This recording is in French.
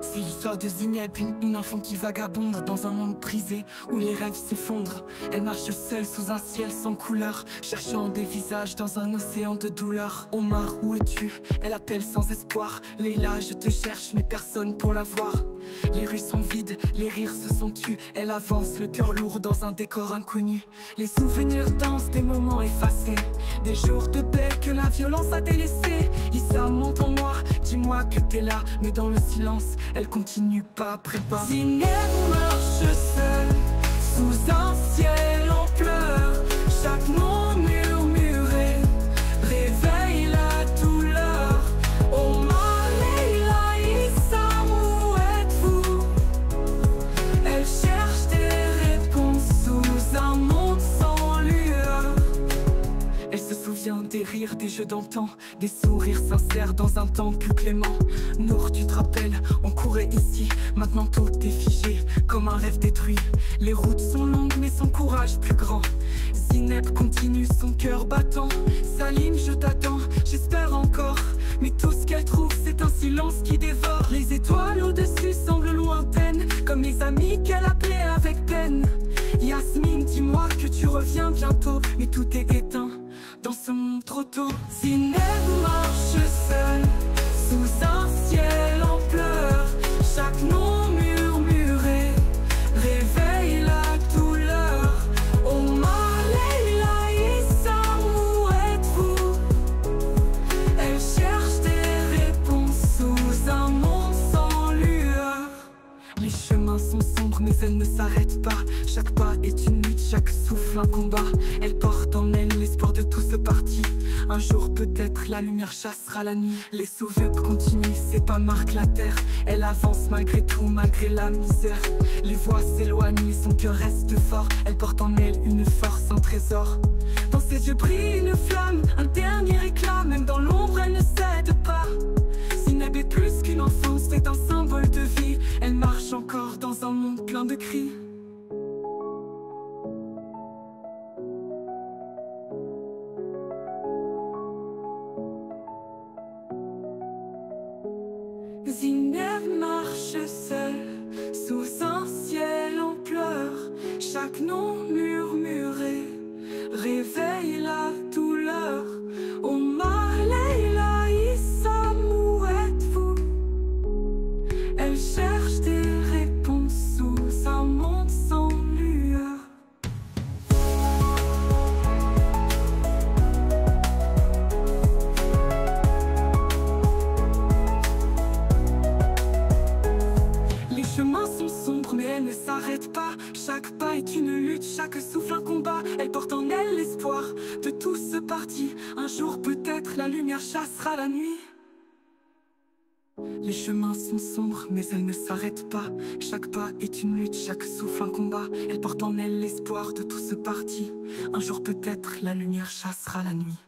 C'est l'histoire de Zineb, une enfant qui vagabonde dans un monde brisé où les rêves s'effondrent. Elle marche seule sous un ciel sans couleur, cherchant des visages dans un océan de douleur. Omar, où es-tu? Elle appelle sans espoir. Leila, je te cherche mais personne pour la voir. Les rues sont vides, les rires se sont tus. Elle avance, le cœur lourd dans un décor inconnu. Les souvenirs dansent, des moments effacés, des jours de paix que la violence a délaissés. Issa monte en moi, dis-moi que t'es là, mais dans le silence, elle continue pas, prépare. Zineb marche seule, sous un ciel en pleurs. Chaque nom murmuré réveille la douleur. Omar, Leila, Issa, où êtes-vous? Elle cherche des réponses sous un monde sans lueur. Elle se souvient des rires, des jeux d'antan, des sourires sincères dans un temps plus clément. Nour, tu te rappelles, on courait ici, maintenant tout est figé, comme un rêve détruit. Les routes sont longues mais son courage plus grand. Zineb continue, son cœur battant. Salim, je t'attends, j'espère encore. Mais tout ce qu'elle trouve, c'est un silence qui dévore. Les étoiles au-dessus semblent lointaines, comme les amis qu'elle appelait avec peine. Yasmine, dis-moi que tu reviens bientôt, mais tout est éteint dans ce monde trop tôt. Zineb marche seule, sous un ciel en pleurs. Chaque nom murmuré réveille la douleur. Omar, Leila, Issa, où êtes-vous? Elle cherche des réponses sous un monde sans lueur. Les chemins sont sombres mais elle ne s'arrête pas. Chaque pas est une lutte, chaque souffle un combat. Elle porte en elle l'espoir de tout ce parti. Un jour peut-être la lumière chassera la nuit. Les souvenirs continuent, ses pas marquent la terre. Elle avance malgré tout, malgré la misère. Les voix s'éloignent, son cœur reste fort. Elle porte en elle une force, un trésor. Dans ses yeux brille une flamme, un dernier éclat. Même dans l'ombre elle ne cède pas. Zineb est plus qu'une enfance, c'est un symbole de vie. Elle marche encore dans un monde plein de cris. Zineb marche seule, sous un ciel en pleurs. Chaque nom murmuré réveille la douleur. Omar, Leila, Issa, où êtes-vous? Elle cherche des réponses sous un monde sans lueur. Les chemins sont sombres mais elle ne s'arrête pas. Chaque pas est une lutte, chaque souffle un combat. Elle porte en elle l'espoir de tout ce parti. Un jour peut-être la lumière chassera la nuit. Les chemins sont sombres mais elle ne s'arrête pas. Chaque pas est une lutte, chaque souffle un combat. Elle porte en elle l'espoir de tout ce parti. Un jour peut-être la lumière chassera la nuit.